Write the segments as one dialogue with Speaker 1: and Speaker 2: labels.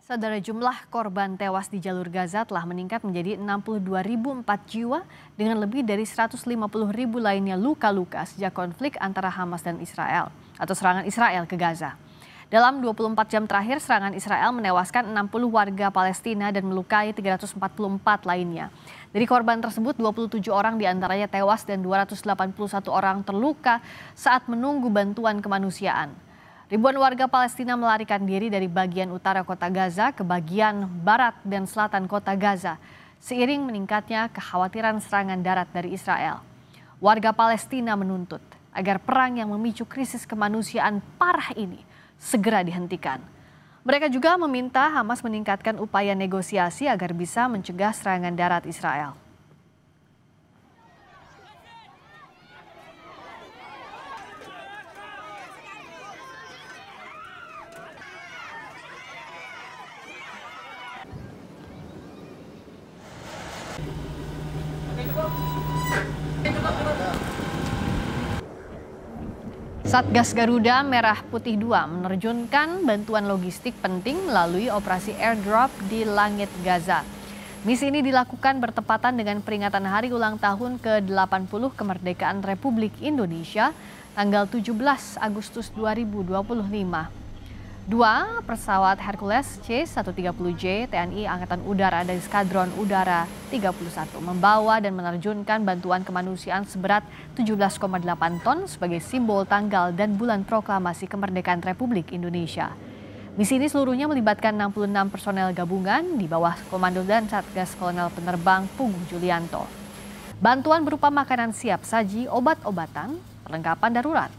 Speaker 1: Saudara, jumlah korban tewas di jalur Gaza telah meningkat menjadi 62.004 jiwa dengan lebih dari 150.000 lainnya luka-luka sejak konflik antara Hamas dan Israel atau serangan Israel ke Gaza. Dalam 24 jam terakhir, serangan Israel menewaskan 60 warga Palestina dan melukai 344 lainnya. Dari korban tersebut, 27 orang diantaranya tewas dan 281 orang terluka saat menunggu bantuan kemanusiaan. Ribuan warga Palestina melarikan diri dari bagian utara kota Gaza ke bagian barat dan selatan kota Gaza, seiring meningkatnya kekhawatiran serangan darat dari Israel. Warga Palestina menuntut agar perang yang memicu krisis kemanusiaan parah ini segera dihentikan. Mereka juga meminta Hamas meningkatkan upaya negosiasi agar bisa mencegah serangan darat Israel. Satgas Garuda Merah Putih II menerjunkan bantuan logistik penting melalui operasi airdrop di langit Gaza. Misi ini dilakukan bertepatan dengan peringatan hari ulang tahun ke-80 kemerdekaan Republik Indonesia tanggal 17 Agustus 2025. Dua pesawat Hercules C-130J TNI Angkatan Udara dari Skadron Udara 31 membawa dan menerjunkan bantuan kemanusiaan seberat 17,8 ton sebagai simbol tanggal dan bulan proklamasi kemerdekaan Republik Indonesia. Misi ini seluruhnya melibatkan 66 personel gabungan di bawah komando dan Satgas Kolonel Penerbang Puguh Julianto. Bantuan berupa makanan siap saji, obat-obatan, perlengkapan darurat.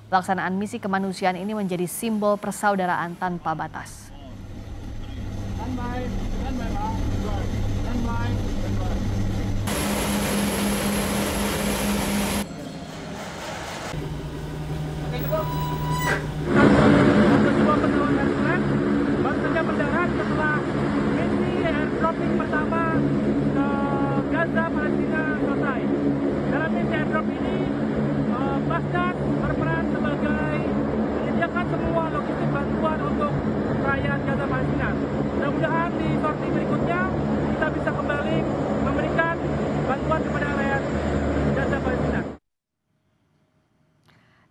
Speaker 1: Pelaksanaan misi kemanusiaan ini menjadi simbol persaudaraan tanpa batas.
Speaker 2: Baru saja mendarat setelah misi airdropping pertama ke Gaza, Palestina selesai. Dalam misi airdrop ini, Basnas berperan sebagai menyediakan semua logistik bantuan untuk rakyat Gaza Palestina. Mudah-mudahan di sorti berikutnya kita bisa kembali memberikan bantuan kepada rakyat Gaza Palestina.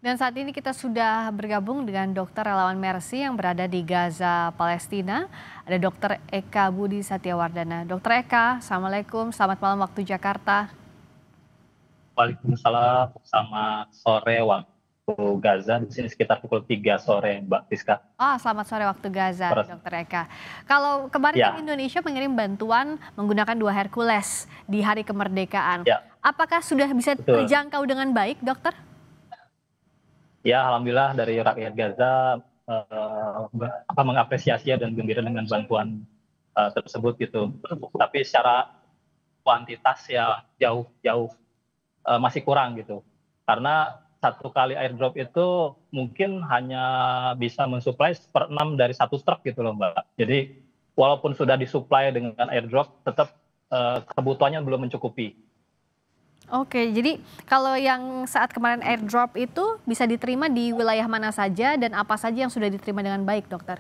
Speaker 1: Dan saat ini kita sudah bergabung dengan dokter relawan Mercy yang berada di Gaza, Palestina. Ada Dr. Eka Budi Satyawardana. Dr. Eka, Assalamualaikum, selamat malam waktu Jakarta.
Speaker 3: Waalaikumsalam, selamat sore waktu Gaza. Di sini sekitar pukul 3 sore, Mbak Fiska.
Speaker 1: Selamat sore waktu Gaza, Dr. Eka. Kalau kemarin kan Indonesia mengirim bantuan menggunakan 2 Hercules di hari kemerdekaan. Apakah sudah bisa terjangkau dengan baik, dokter?
Speaker 3: Ya, alhamdulillah dari rakyat Gaza mengapresiasi dan gembira dengan bantuan tersebut gitu. Tapi secara kuantitas ya jauh masih kurang gitu. Karena satu kali airdrop itu mungkin hanya bisa mensuplai 1/6 dari 1 truk gitu loh, Mbak. Jadi walaupun sudah disuplai dengan airdrop, tetap kebutuhannya belum mencukupi.
Speaker 1: Oke, jadi kalau yang saat kemarin airdrop itu bisa diterima di wilayah mana saja dan apa saja yang sudah diterima dengan baik, dokter?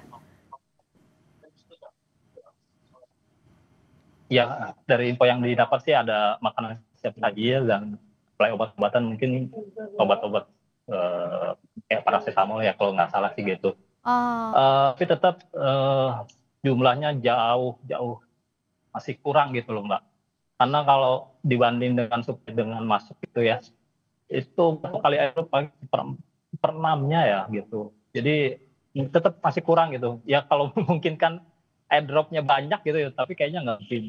Speaker 3: Ya, dari info yang didapat sih ada makanan siap saji dan obat-obatan, mungkin obat-obat kayak paracetamol ya kalau nggak salah sih gitu. Tapi tetap jumlahnya jauh masih kurang gitu loh, Mbak. Karena kalau dibanding dengan masuk gitu ya, itu kali airdrop paling per 6-nya ya gitu. Jadi tetap masih kurang gitu. Ya kalau memungkinkan airdropnya banyak gitu ya, tapi kayaknya nggak mungkin.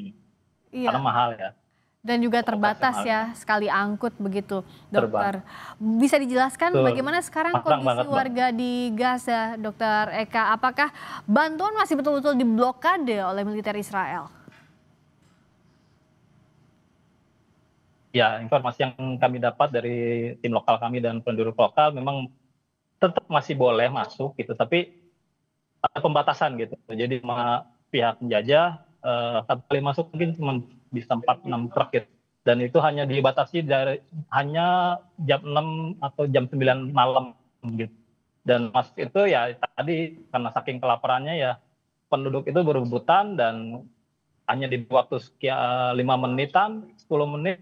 Speaker 3: Karena mahal ya.
Speaker 1: Dan juga terbatas ya, sekali angkut begitu, dokter. Bisa dijelaskan bagaimana sekarang kondisi warga di Gaza, dokter Eka? Apakah bantuan masih betul-betul diblokade oleh militer Israel?
Speaker 3: Ya, informasi yang kami dapat dari tim lokal kami dan penduduk lokal memang tetap masih boleh masuk gitu, tapi ada pembatasan gitu. Jadi pihak penjajah satu kali masuk mungkin cuma bisa 4-6 truk gitu. Dan itu hanya dibatasi hanya jam 6 atau jam 9 malam gitu. Dan masuk itu ya tadi karena saking kelaparannya ya penduduk itu berebutan dan hanya di waktu sekian 5 menitan, 10 menit,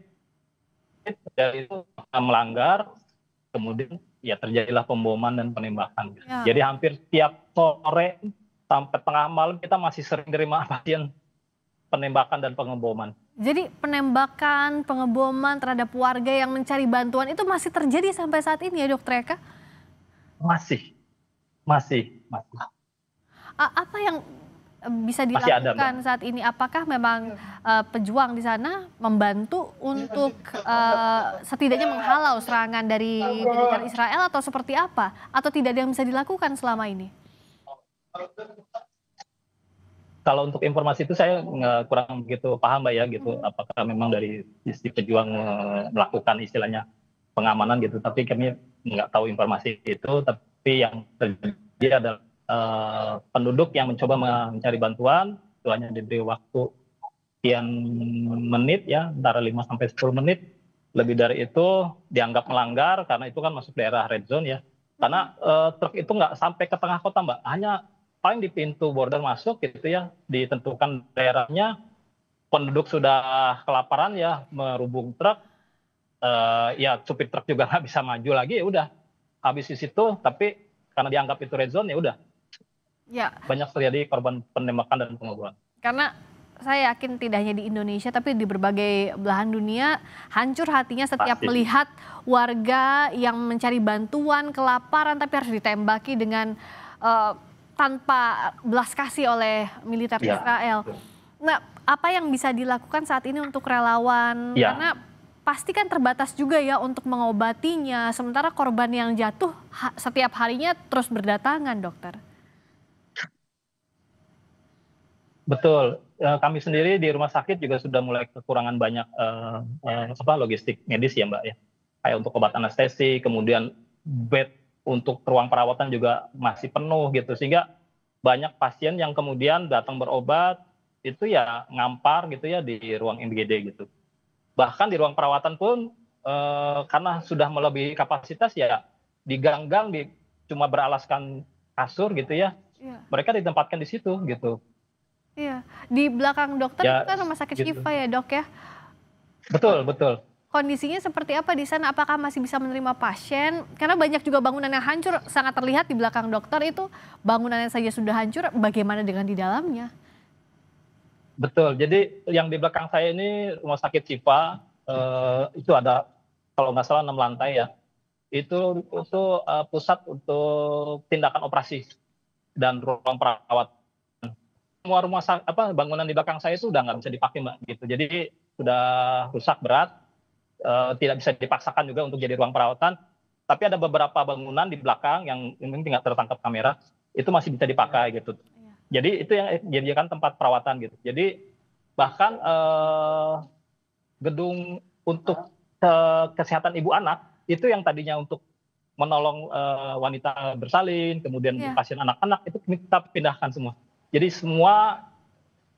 Speaker 3: dari itu melanggar, kemudian ya terjadilah pemboman dan penembakan.
Speaker 1: Ya.
Speaker 3: Jadi hampir tiap sore sampai tengah malam kita masih sering terima pasien penembakan dan pengeboman.
Speaker 1: Jadi penembakan, pengeboman terhadap warga yang mencari bantuan itu masih terjadi sampai saat ini ya Dokter Eka?
Speaker 3: Masih.
Speaker 1: Apa yang bisa
Speaker 3: Masih ada,
Speaker 1: dilakukan saat ini? Apakah memang pejuang di sana membantu untuk setidaknya menghalau serangan dari militer Israel atau seperti apa? Atau tidak ada yang bisa dilakukan selama ini?
Speaker 3: Kalau untuk informasi itu saya kurang begitu paham Mbak ya gitu, apakah memang dari sisi pejuang melakukan istilahnya pengamanan gitu, tapi kami nggak tahu informasi itu. Tapi yang terjadi adalah penduduk yang mencoba mencari bantuan, itu hanya diberi waktu sekian menit ya, antara 5 sampai 10 menit. Lebih dari itu dianggap melanggar karena itu kan masuk daerah red zone ya. Karena truk itu nggak sampai ke tengah kota Mbak, hanya paling di pintu border masuk gitu ya, ditentukan daerahnya, penduduk sudah kelaparan ya, merubung truk, ya supir truk juga nggak bisa maju lagi, ya udah habis di situ. Tapi karena dianggap itu red zone ya udah,
Speaker 1: Ya,
Speaker 3: banyak terjadi korban penembakan dan pengeboman.
Speaker 1: karena saya yakin tidak hanya di Indonesia tapi di berbagai belahan dunia hancur hatinya setiap
Speaker 3: Pasti.
Speaker 1: melihat warga yang mencari bantuan kelaparan tapi harus ditembaki dengan tanpa belas kasih oleh militer
Speaker 3: Ya.
Speaker 1: Israel. Nah, apa yang bisa dilakukan saat ini untuk relawan?
Speaker 3: Ya.
Speaker 1: Karena pasti kan terbatas juga ya untuk mengobatinya. Sementara korban yang jatuh setiap harinya terus berdatangan, Dokter.
Speaker 3: Betul, kami sendiri di rumah sakit juga sudah mulai kekurangan banyak logistik medis ya Mbak ya. Kayak untuk obat anestesi, kemudian bed untuk ruang perawatan juga masih penuh gitu, sehingga banyak pasien yang kemudian datang berobat itu ya ngampar gitu ya di ruang IGD gitu. Bahkan di ruang perawatan pun karena sudah melebihi kapasitas ya di gang-gang cuma beralaskan kasur gitu ya,
Speaker 1: Iya.
Speaker 3: mereka ditempatkan di situ gitu.
Speaker 1: Iya, di belakang dokter
Speaker 3: Ya,
Speaker 1: itu kan rumah sakit
Speaker 3: gitu.
Speaker 1: Syifa ya Dok ya.
Speaker 3: Betul.
Speaker 1: Kondisinya seperti apa di sana? Apakah masih bisa menerima pasien? Karena banyak juga bangunan yang hancur, sangat terlihat di belakang dokter itu bangunannya saja sudah hancur, bagaimana dengan di dalamnya?
Speaker 3: Betul, jadi yang di belakang saya ini rumah sakit Syifa, itu ada kalau nggak salah 6 lantai ya. Itu pusat untuk tindakan operasi dan ruang perawat. Semua bangunan di belakang saya itu udah nggak bisa dipakai Mbak gitu. Jadi sudah rusak berat, tidak bisa dipaksakan juga untuk jadi ruang perawatan. Tapi ada beberapa bangunan di belakang yang mungkin tidak tertangkap kamera, itu masih bisa dipakai gitu. Jadi itu yang dijadikan tempat perawatan gitu. Jadi bahkan gedung untuk kesehatan ibu anak itu yang tadinya untuk menolong wanita bersalin, kemudian pasien anak-anak itu kita pindahkan semua. Jadi semua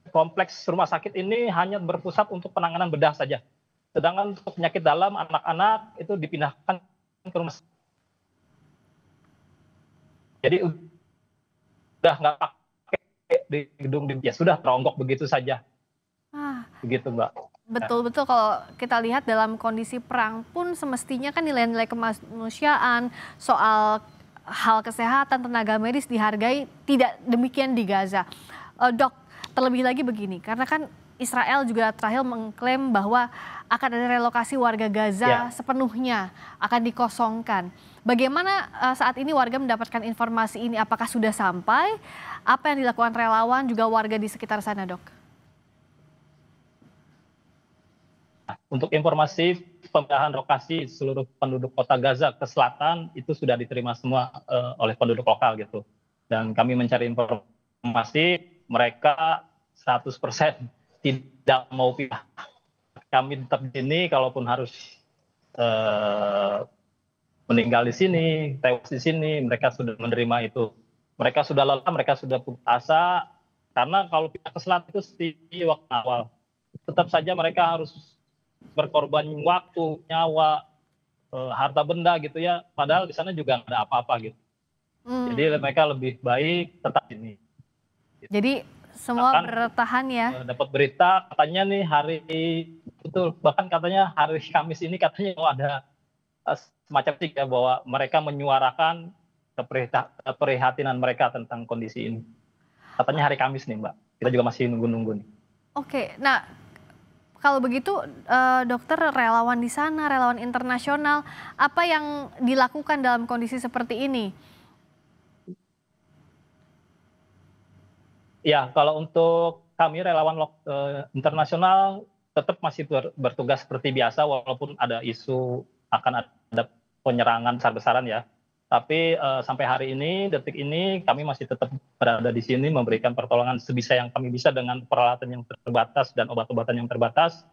Speaker 3: kompleks rumah sakit ini hanya berpusat untuk penanganan bedah saja. Sedangkan untuk penyakit dalam anak-anak itu dipindahkan ke rumah sakit. Jadi udah nggak pakai di gedung, ya sudah teronggok begitu saja. Begitu Mbak.
Speaker 1: Betul-betul kalau kita lihat dalam kondisi perang pun semestinya kan nilai-nilai kemanusiaan, soal hal kesehatan, tenaga medis dihargai, tidak demikian di Gaza. Dok, terlebih lagi begini, karena kan Israel juga terakhir mengklaim bahwa akan ada relokasi warga Gaza sepenuhnya, akan dikosongkan. Bagaimana saat ini warga mendapatkan informasi ini? Apakah sudah sampai? Apa yang dilakukan relawan juga warga di sekitar sana, Dok?
Speaker 3: Untuk informasi pemindahan lokasi seluruh penduduk kota Gaza ke selatan itu sudah diterima semua oleh penduduk lokal gitu. Dan kami mencari informasi, mereka 100% tidak mau pindah. Kami tetap di sini, kalaupun harus meninggal di sini, tewas di sini, mereka sudah menerima itu. Mereka sudah lelah, mereka sudah putus asa, karena kalau pindah ke selatan itu di waktu awal. Tetap saja mereka harus berkorban waktu, nyawa, harta benda gitu ya. Padahal di sana juga nggak ada apa-apa gitu. Jadi mereka lebih baik tetap ini.
Speaker 1: Jadi semua bertahan ya?
Speaker 3: Dapat berita katanya nih betul, bahkan katanya hari Kamis ini katanya ada semacam ya bahwa mereka menyuarakan keprihatinan mereka tentang kondisi ini. Katanya hari Kamis nih Mbak, kita juga masih nunggu-nunggu nih.
Speaker 1: Oke, nah kalau begitu dokter relawan di sana, relawan internasional, apa yang dilakukan dalam kondisi seperti ini?
Speaker 3: Ya, kalau untuk kami relawan internasional tetap masih bertugas seperti biasa walaupun ada isu akan ada penyerangan besar-besaran ya. Tapi sampai hari ini, detik ini kami masih tetap berada di sini memberikan pertolongan sebisa yang kami bisa dengan peralatan yang terbatas dan obat-obatan yang terbatas.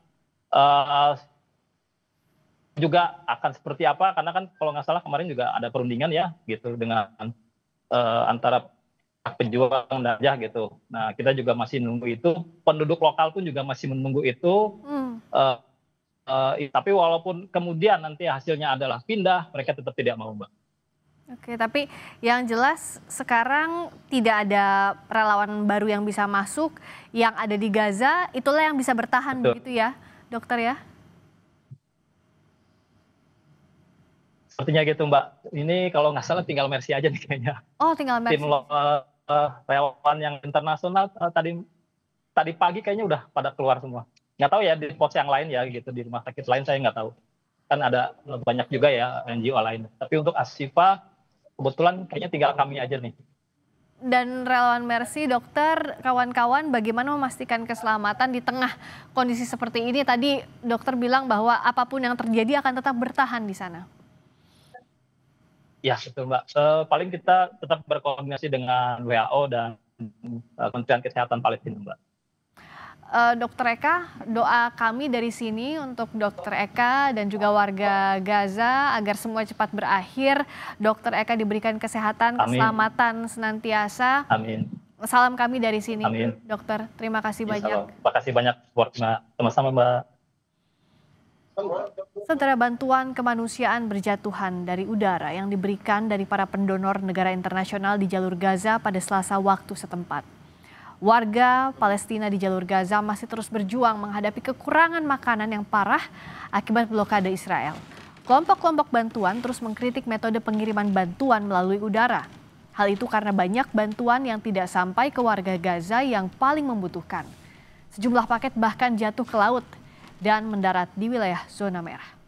Speaker 3: Juga akan seperti apa? Karena kan kalau nggak salah kemarin juga ada perundingan ya, gitu dengan antara pejuang dan Gajah gitu. Nah, kita juga masih nunggu itu. Penduduk lokal pun juga masih menunggu itu. Tapi walaupun kemudian nanti hasilnya adalah pindah, mereka tetap tidak mau, Mbak.
Speaker 1: Oke, tapi yang jelas sekarang tidak ada relawan baru yang bisa masuk. Yang ada di Gaza, itulah yang bisa bertahan. Betul. Begitu ya, dokter ya?
Speaker 3: Sepertinya gitu, Mbak. Ini kalau nggak salah tinggal Mercy aja nih kayaknya.
Speaker 1: Oh, tinggal Mercy.
Speaker 3: Tim relawan yang internasional tadi pagi kayaknya udah pada keluar semua. Nggak tahu ya di pos yang lain ya gitu, di rumah sakit lain saya nggak tahu. Kan ada banyak juga ya NGO lain. Tapi untuk Ashifa kebetulan kayaknya tinggal kami aja nih.
Speaker 1: Dan relawan Mercy, dokter, kawan-kawan bagaimana memastikan keselamatan di tengah kondisi seperti ini? Tadi dokter bilang bahwa apapun yang terjadi akan tetap bertahan di sana.
Speaker 3: Ya betul Mbak, paling kita tetap berkoordinasi dengan WHO dan Kementerian Kesehatan Palestina Mbak.
Speaker 1: Dokter Eka, doa kami dari sini untuk Dokter Eka dan juga warga Gaza agar semua cepat berakhir. Dokter Eka diberikan kesehatan, keselamatan senantiasa.
Speaker 3: Amin.
Speaker 1: Salam kami dari sini,
Speaker 3: Amin.
Speaker 1: Dokter. Terima kasih banyak.
Speaker 3: Terima kasih banyak buat Mbak. Sama-sama Mbak.
Speaker 1: Saudara, bantuan kemanusiaan berjatuhan dari udara yang diberikan dari para pendonor negara internasional di jalur Gaza pada Selasa waktu setempat. Warga Palestina di jalur Gaza masih terus berjuang menghadapi kekurangan makanan yang parah akibat blokade Israel. Kelompok-kelompok bantuan terus mengkritik metode pengiriman bantuan melalui udara. Hal itu karena banyak bantuan yang tidak sampai ke warga Gaza yang paling membutuhkan. Sejumlah paket bahkan jatuh ke laut dan mendarat di wilayah zona merah.